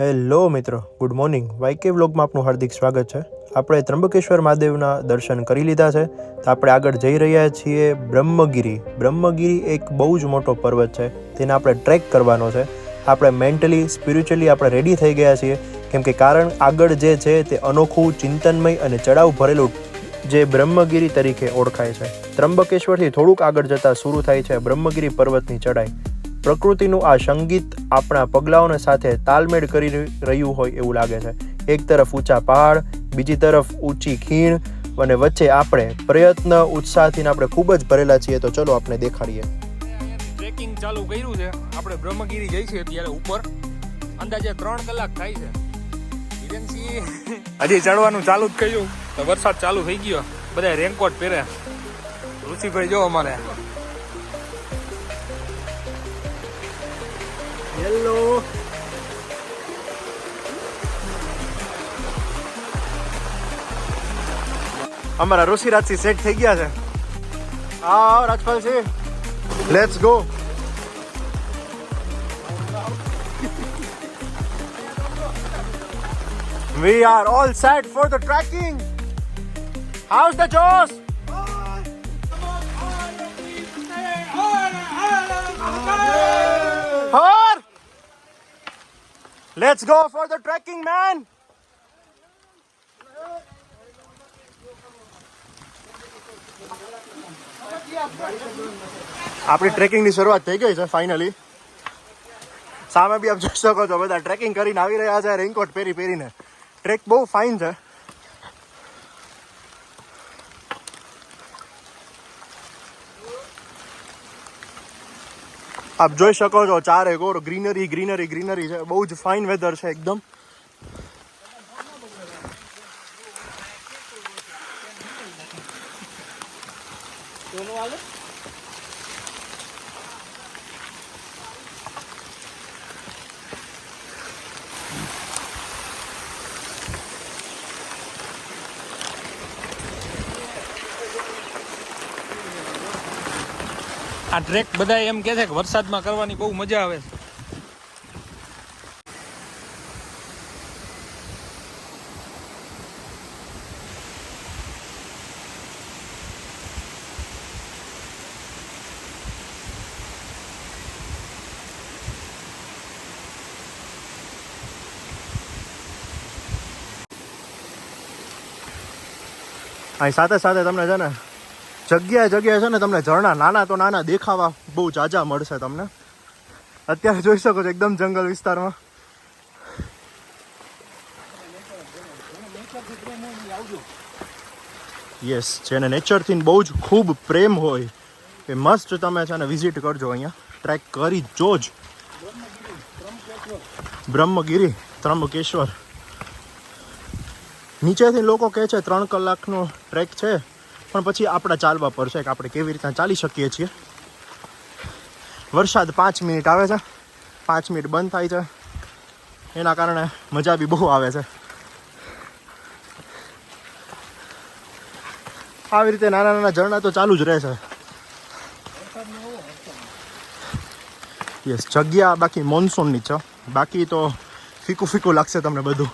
Hello મિત્રો, good morning. વાયકે વ્લોગમાં આપનું હાર્દિક સ્વાગત છે. આપણે ત્રંબકેશ્વર મહાદેવના દર્શન કરી લીધા છે તો આપણે આગળ જઈ રહ્યા છીએ બ્રહ્મગીરી. બ્રહ્મગીરી એક બહુ જ મોટો પર્વત છે, તેને આપણે ટ્રેક કરવાનો છે. આપણે મેન્ટલી સ્પિરિચ્યુઅલી આપણે રેડી થઈ ગયા છીએ, કેમ કે કારણ આગળ જે છે તે અનોખું, ચિંતનમય અને ચડાવ ભરેલું જે બ્રહ્મગીરી તરીકે ઓળખાય છે. ત્રંબકેશ્વરથી થોડુંક આગળ જતાં શરૂ થાય છે બ્રહ્મગીરી પર્વતની ચડાઈ. પ્રકૃતિનું આ સંગીત આપણા પગલાઓને સાથે તાલમેળ કરી રહ્યું હોય એવું લાગે છે. એક તરફ ઊંચા પહાડ, બીજી તરફ ઊંચી ખીણ અને વચ્ચે આપણે પ્રયત્ન ઉત્સાહથી આપણે ખૂબ જ ભરેલા છીએ. તો ચલો આપણે દેખાડીએ. ટ્રેકિંગ ચાલુ કર્યું છે. આપણે બ્રહ્મગીરી જઈ છે અત્યારે ઉપર. અંદાજે 3 કલાક થાય છે. હિરેનસિંહ હજી ચડવાનું ચાલુ જ કર્યું તો વરસાદ ચાલુ થઈ ગયો. બધા રેનકોટ પહેરે. ઋષિભાઈ જો અમારે હેલો, અમારા ઋષિરાજસિંહ સેટ થઈ ગયા છે. હા Rajpalsinh, let's go. We are all set for the trekking. How's the Josh? Har! Let's go for the trekking, man. આપણી ટ્રેકિંગની શરૂઆત થઈ ગઈ છે ફાઇનલી. સામે બી આપ જોઈ શકો છો, બધા ટ્રેકિંગ કરીને આવી રહ્યા છે રેનકોટ પહેરીને. ટ્રેક બહુ ફાઇન છે. આપ જોઈ શકો છો ચારે કોર ગ્રીનરી છે. બહુ જ ફાઇન વેધર છે એકદમ. આ ટ્રેક બધા એમ કહે છે કે વરસાદમાં કરવાની બહુ મજા આવે છે. અહીં સાથે તમને છે ને જગ્યાએ છે ને તમને ઝરણા નાના તો નાના દેખાવા બહુ જાજા મળશે તમને. અત્યારે જોઈ શકો છો એકદમ જંગલ વિસ્તારમાં. યસ, જેને નેચરથી બહુ જ ખૂબ પ્રેમ હોય એ મસ્ટ તમે છે ને વિઝિટ કરજો. અહીંયા ટ્રેક કરી જોજ. બ્રહ્મગીરી ત્રંબકેશ્વર. નીચેથી લોકો કહે છે 3 કલાકનો ટ્રેક છે, પણ પછી આપણા ચાલવા પડશે કે આપણે કેવી રીતના ચાલી શકીએ છીએ. વરસાદ 5 મિનિટ આવે છે, 5 મિનિટ બંધ થાય છે, એના કારણે મજા બી બહુ આવે છે. આવી રીતે નાના ઝરણા તો ચાલુ જ રહેશે. યસ, જગ્યા બાકી મોન્સૂનની છે, બાકી તો ફીકું લાગશે તમને બધું.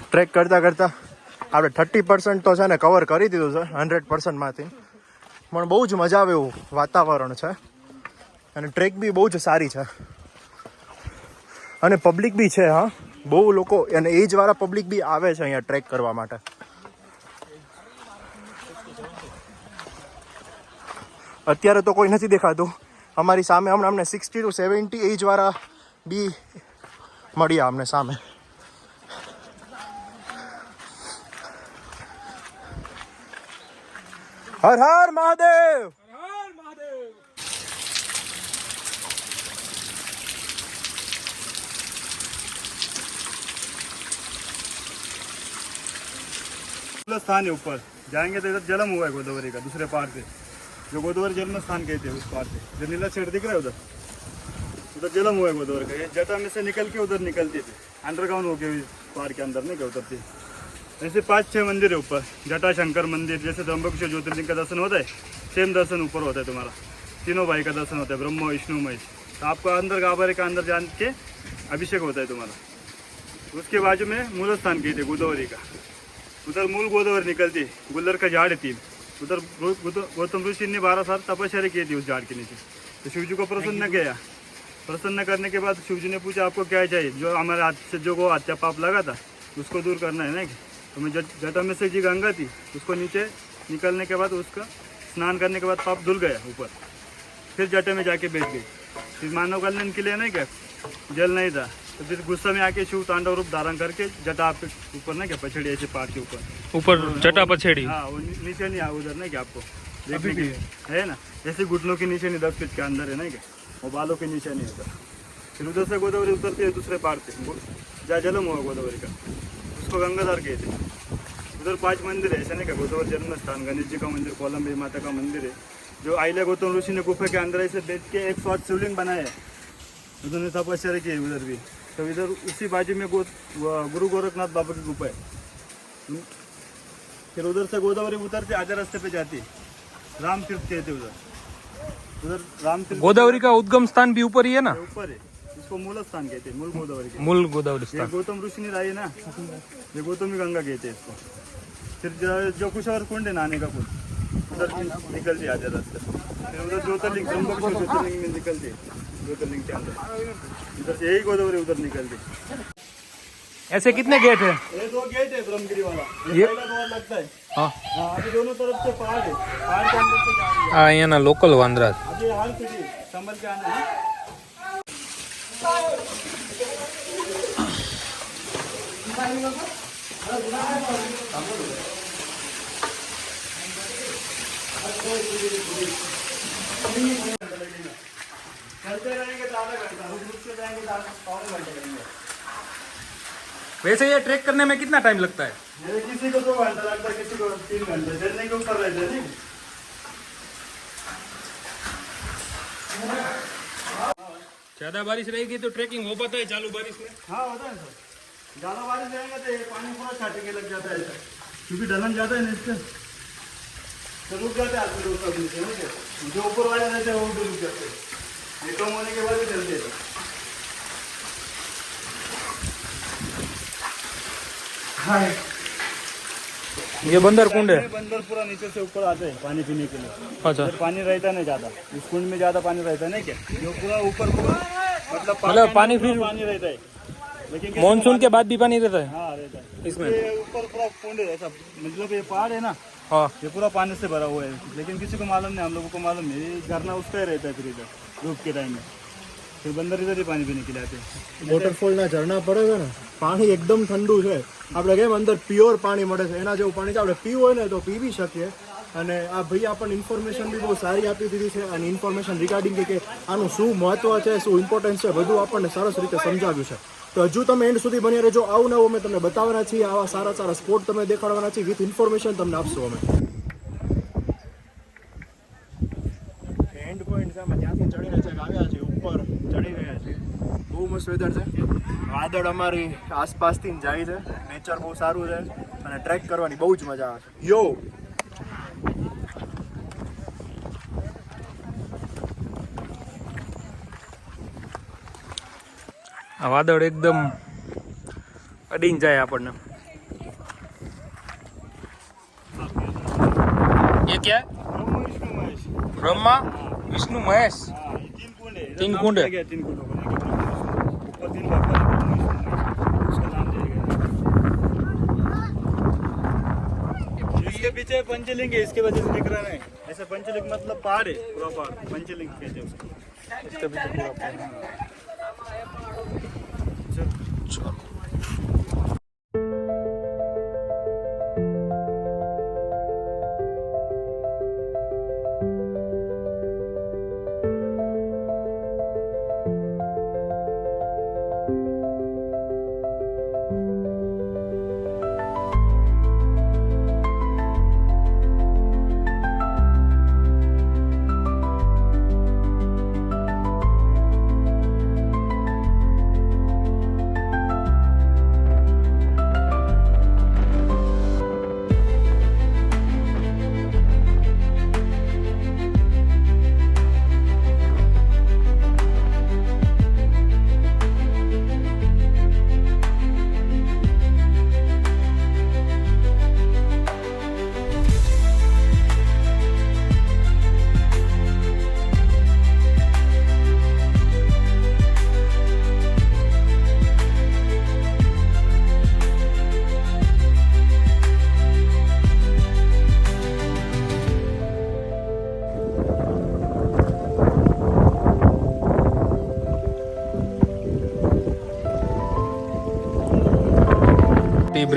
ટ્રેક કરતાં આપણે 30% તો છે ને કવર કરી દીધું છે 100%માંથી. પણ બહુ જ મજા આવે એવું વાતાવરણ છે અને ટ્રેક બી બહુ જ સારી છે અને પબ્લિક બી છે. હા, બહુ લોકો અને એજવાળા પબ્લિક બી આવે છે અહીંયા ટ્રેક કરવા માટે. અત્યારે તો કોઈ નથી દેખાતું. અમારી સામે હમણાં અમને 60 to 70 એજવાળા બી મળ્યા અમને સામે. હર હર મહાદેવ. स्थान है ऊपर जाएंगे तो इधर जलम हुआ है गोदावरी का दूसरे पार से, जो गोदावरी जलम स्थान कहते हैं उस पार से. जो नीला शेड दिख रहा है उधर जलम हुआ है गोदावरी का. ये जटा में से निकल के उधर निकलती थी, अंडरग्राउंड हो गया पार के अंदर नहीं क्या उतरती. ऐसे 5-6 मंदिर है ऊपर। जटाशंकर मंदिर, जैसे त्र्यंबकेश्वर ज्योतिर्लिंग का दर्शन होता है, सेम दर्शन ऊपर होता है तुम्हारा। तीनों भाई का दर्शन होता है, ब्रह्मा विष्णु महेश। तो आपको अंदर गाभारे का अंदर जान के अभिषेक होता है तुम्हारा। उसके बाजू में मूल स्थान कहते गोदावरी का। उधर मूल गोदावरी निकलती है, गुल्लर का झाड़ है 3। उधर गौतम ऋषि ने 12 साल तपस्या की थी उस झाड़ के नीचे। तो शिव जी को प्रसन्न किया। प्रसन्न करने के बाद शिव जी ने पूछा आपको क्या चाहिए? जो हमारे हाथ से जो वो हत्या पाप लगा था उसको दूर करना है ना। तो मैं जटा में से जी गंगा थी, उसको नीचे निकलने के बाद उसका स्नान करने के बाद पाप धुल गया ऊपर। फिर जटा में जाके बैठ गई। फिर मानव कल्याण के लिए नहीं क्या जल नहीं था, तो फिर गुस्सा में आके शिव तांडव रूप धारण करके जटा आपके ऊपर ना क्या पछड़ी ऐसे पहाड़ के ऊपर जटा पछेड़ी। हाँ, वो नीचे नहीं आ उधर नहीं क्या आपको देखने के लिए है ना। ऐसे घुटनों के नीचे नहीं, 10 फीट के अंदर है ना क्या, वो बालों के नीचे नहीं होता। फिर उधर से गोदावरी उतरती है दूसरे पहाड़ पे, जहाँ जन्म हुआ गोदावरी का, उसको गंगाधार कहते हैं। उधर 5 मंदिर है ऐसे नहीं क्या, गोदावरी जन्म स्थान, गणेश जी का मंदिर, कोलंबी माता का मंदिर है। जो आइले गौतम ऋषि ने गुफा के अंदर ऐसे बैठ के 108 शिवलिंग बनाया है, उन्होंने तपस्या की है उधर भी। तो इधर उसी बाजू में गुरु गोरखनाथ बाबा की गुफा है। फिर उधर से गोदावरी उतरते आधे रास्ते पे जाती है, राम तीर्थ कहते उधर राम तीर्थ। गोदावरी का उद्गम स्थान भी ऊपर ही है ना? ऊपर है, इसको मूल स्थान कहते हैं, मूल गोदावरी के। मूल गोदावरी ये स्थान। गौतम ऋषि ने रही ना, ये गौतमी गंगा कहते हैं इसको। फिर जो कुछ और कुंड है नहाने का कुंड, उधर निकलती आधे रास्ते। फिर उधर ज्योतिर्लिंग, त्र्यंबकेश्वर ज्योतिर्लिंग में निकलती है, ज्योतिर्लिंग के अंदर इधर से यही गोदावरी उधर निकलती। ऐसे कितने गेट है? ये 2 गेट है ब्रह्मगिरी वाला, ये पहला द्वार लगता है। हाँ, अभी दोनों तरफ से पहाड़ है, पहाड़ के अंदर से जाएंगे। આ અહીંયાના લોકલ વાંદરા છે. अभी हाल सीधी संभल के आना है। चलते रहेंगे तो आधा घंटा, रुक के जाएंगे तो पौने घंटे लगेंगे। वैसे ये ट्रैक करने में कितना टाइम लगता है? मेरे किसी को 2 घंटा लगता है, किसी को 3 घंटे। चलने के ऊपर रहते हैं। ज्यादा बारिश रहेगी तो ट्रैकिंग हो पाता है चालू बारिश में? हाँ होता है सर, ज़्यादा बारिश रहेगा तो ये पानी पूरा छाटने लग जाता है सर, क्योंकि ढलन जाता है ना इससे, तो रुक जाते हैं आदमी लोग सब नीचे। जो ऊपर वाले रहते हैं वो भी रुक जाते हैं, ये कम होने के बाद ही चलते हैं। हाँ, ये बंदर कुंड है। बंदर पूरा नीचे से ऊपर आते हैं पानी पीने के लिए। अच्छा, जब पानी रहता नहीं ज़्यादा, इस कुंड में ज़्यादा पानी रहता है नहीं क्या, जो पूरा ऊपर मतलब पानी फिर पानी रहता है, लेकिन मानसून के बाद भी पानी रहता है हाँ रहता है इसमें? ये ऊपर पूरा कुंड है ऐसा, मतलब ये पहाड़ है ना, हाँ, ये पूरा पानी से भरा हुआ है, लेकिन किसी को मालूम नहीं, हम लोगों को मालूम नहीं। ये झरना उसका ही रहता है फिर इधर धूप के टाइम में, फिर बंदर इधर ही पानी पीने के लिए आते हैं। વોટરફોલના ઝરણા પડે છે ને, પાણી એકદમ ઠંડુ છે. આપણે કેમ અંદર પ્યોર પાણી મળે છે, એના જેવું પાણી આપણે પીવું હોય ને તો પીવી શકીએ. અને આ ભાઈ આપણને ઇન્ફોર્મેશન બી બહુ સારી આપી દીધી છે, અને ઇન્ફોર્મેશન રિગાર્ડિંગ કે આનું શું મહત્વ છે, શું ઇમ્પોર્ટન્સ છે, બધું આપણને સરસ રીતે સમજાવ્યું છે. તો હજુ તમે એન્ડ સુધી બન્યા રહેજો. આવું નવું અમે તમને બતાવવાના છીએ, આવા સારા સારા સ્પોટ તમને દેખાડવાના છીએ, વિથ ઇન્ફોર્મેશન તમને આપશું અમે. એન્ડ પોઈન્ટ છે, અમે ત્યાંથી ચડીને ચેક આવ્યા છીએ, ઉપર ચડી રહ્યા છીએ. બહુ મસ્ત વેધર છે, વાદળ અમારી આસપાસથી જ જાય છે, નેચર બહુ સારું છે, અને ટ્રેક કરવાની બહુ જ મજા આવે છે. યો આ વાદળ એકદમ અડીને જાય આપણને. ये क्या है? ब्रह्मा विष्णु महेश। हाँ, ये 3 कुंड है, 3 कुंड है। 3 कुंडों को ऊपर 3 भगवान उसका नाम दिया गया। इसके पीछे पंचलिंग है, इसके वजह से दिख रहा नहीं। ऐसे पंचलिंग मतलब पहाड़ है, पूरा पहाड़ पंचलिंग कहते हैं उसको। इसके पीछे पूरा पहाड़। चलो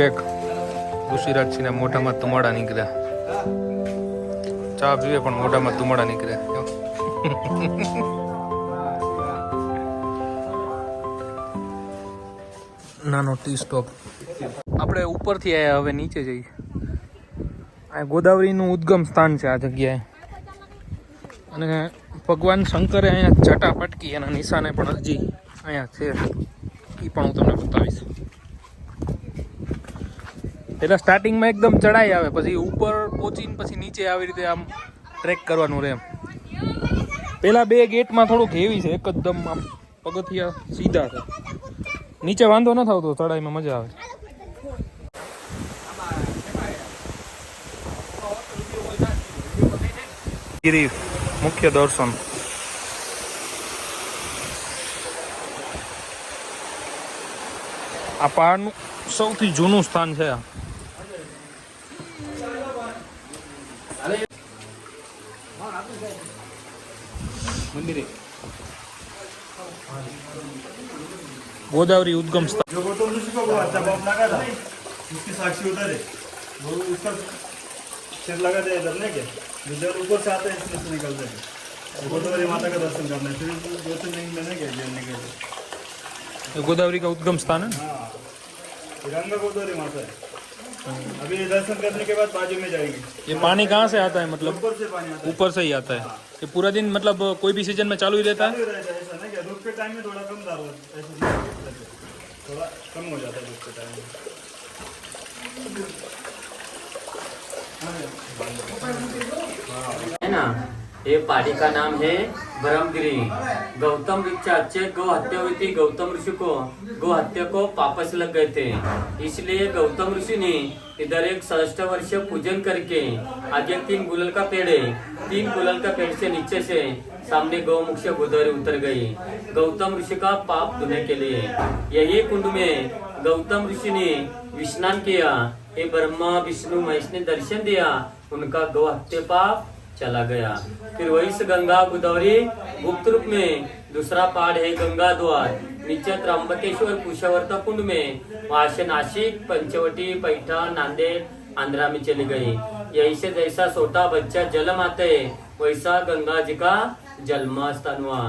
બ્રેક. ઋષિરાજસિંહના મોઢામાં ધુમાડા નીકળ્યા. ચા પીવે પણ મોઢામાં ધુમાડા નીકળ્યા. નાનો ટી સ્ટોપ. આપણે ઉપરથી આવ્યા, હવે નીચે જઈએ. આ ગોદાવરીનું ઉદ્ગમ સ્થાન છે આ જગ્યાએ. અને ભગવાન શંકરે અહીંયા જટા પટકી એના નિશાને પણ હજી અહીંયા છે. એ પણ હું તમને બતાવીશ. એટલે સ્ટાર્ટિંગમાં એકદમ ચડાઈ આવે, પછી ઉપર પહોંચીને પછી નીચે આવી રીતે આમ ટ્રેક કરવાનું રહે. પેલા બે ગેટમાં થોડુંક હેવી છે, એકદમ આમ પગથિયા સીધા છે. નીચે વાંધો ન થતો, ચડાઈમાં મજા આવે. ગિરી મુખ્ય દર્શન. આ પહાડનું સૌથી જૂનું સ્થાન છે. गोदावरी उद्गम स्थान. जो गौतम ऋषि को वो अच्छा बम लगा था, उसकी साक्षी उधर है. वो उसका सिर लगा दे इधर नहीं क्या, इधर ऊपर से आते हैं, इसमें से निकलते हैं. गोदावरी माता का दर्शन करना है, फिर ज्योतिर्लिंग में नहीं क्या गिरने के लिए. ये गोदावरी का उद्गम स्थान है. हाँ, गंगा गोदावरी माता है. अभी दर्शन करने के बाद बाजू में जाएंगे. ये पानी कहाँ से आता है? मतलब ऊपर से पानी आता है. ऊपर से ही आता है. ये पूरा दिन मतलब कोई भी सीजन में चालू ही रहता है. चालू रहता है, ऐसा नहीं क्या, धूप के टाइम में थोड़ा कम दार होता है, ऐसा नहीं, थोड़ा कम हो जाता है धूप के टाइम में. है ना, ये पहाड़ी का नाम है ब्रह्मगिरी. गौतम वृक्ष अच्छे गौ हत्या हुई थी. गौतम ऋषि को गौ हत्या को पापस लग गए थे, इसलिए गौतम ऋषि ने इधर एक 67 वर्षीय पूजन करके आगे 3 गुलल का पेड़ है. 3 गुलल का पेड़ से नीचे से सामने गौमुख से गोदावरी उतर गई गौतम ऋषि का पाप धोने के लिए. यही कुंड में गौतम ऋषि ने विस्नान किया. ये ब्रह्मा विष्णु महेश ने दर्शन दिया, उनका गौ हत्या पाप चला गया. फिर वही से गंगा गोदावरी गुप्त रूप में दूसरा पहाड़ है गंगा द्वार. नीचे त्र्यंबकेश्वर कुशावर्त कुंड में, वहां से नासिक पंचवटी पैठा नांदेड़ आंध्रा में चली गई. यही से जैसा छोटा बच्चा जन्म आते है, वैसा गंगा जी का जन्म स्थान हुआ.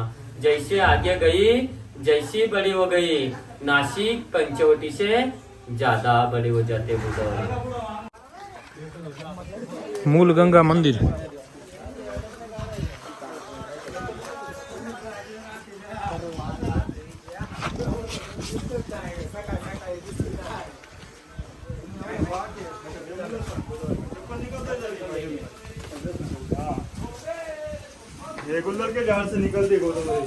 जैसे आगे गई, जैसी बड़ी हो गई, नासिक पंचवटी से ज्यादा बड़ी हो जाते गोदावरी. मूल गंगा मंदिर. ये गुल्लर के झाड़ से निकलती गोदावरी.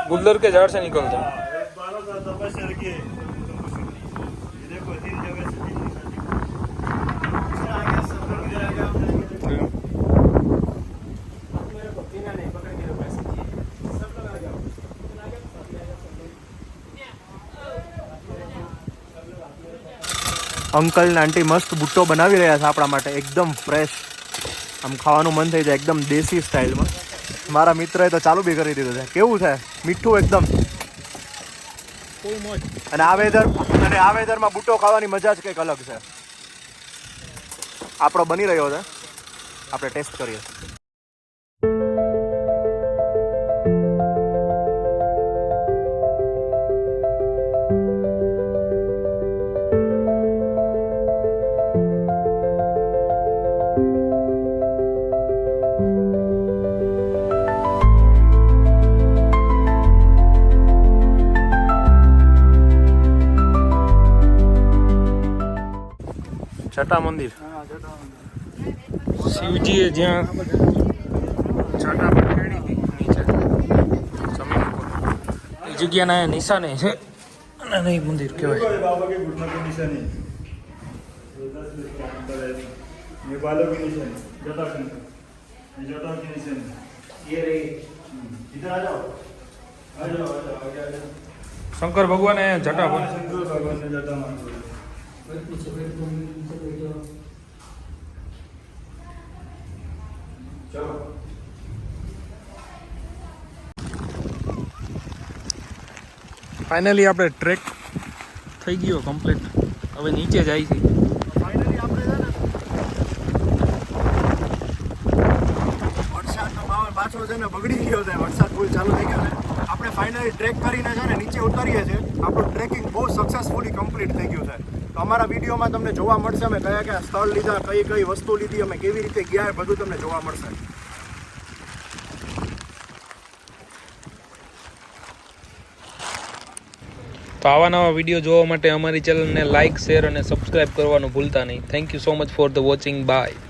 गुल्लर के झाड़ से निकलता है. 12 साल तपस्या की. ये देखो 3 जगह से 3 અંકલ ને આંટી મસ્ત બુટ્ટો બનાવી રહ્યા છે આપણા માટે, એકદમ ફ્રેશ. આમ ખાવાનું મન થઈ જાય, એકદમ દેશી સ્ટાઇલમાં. મારા મિત્રએ તો ચાલુ બી કરી દીધું છે. કેવું છે? મીઠું એકદમ. અને આ વેધરમાં બુટ્ટો ખાવાની મજા જ કંઈક અલગ છે. આપણો બની રહ્યો છે, આપણે ટેસ્ટ કરીએ. જટા મંદિર. શિવજીએ જ્યાં જટા પર ખેડી હતી નીચે જમીન ઉપર, એ જગ્યાના નિશાને છે. અને નહીં મંદિર કહેવાય. बाबा के घुटनों की निशानी, ये बालों की निशानी, जटाशंकर, ये जटा की निशानी. ये रही. इधर आ जाओ, आ जाओ, आ जाओ, आ जाओ. શંકર ભગવાને જટા પર शंकर भगवान ने जटा मार दी. चलो ફાઇનલી આપણે ટ્રેક થઈ ગયો કમ્પ્લીટ. હવે નીચે જાય છે. રસ્તો છે ને બગડી ગયો છે, વરસાદ ફૂલ ચાલુ થઈ ગયો છે. આપણે ફાઇનલી ટ્રેક કરીને છે ને નીચે ઉતરીએ છીએ. આપણું ટ્રેકિંગ બહુ સક્સેસફુલી કમ્પ્લીટ થઈ ગયું છે. તો અમારા વિડીયોમાં તમને જોવા મળશે અમે કયા કયા સ્થળ લીધા, કઈ કઈ વસ્તુ લીધી, અમે કેવી રીતે ગયા, એ બધું તમને જોવા મળશે. તો આવા નવા વિડીયો જોવા માટે અમારી ચેનલને લાઇક, શેર અને સબસ્ક્રાઇબ કરવાનું ભૂલતા નહીં. Thank you so much for the watching. By.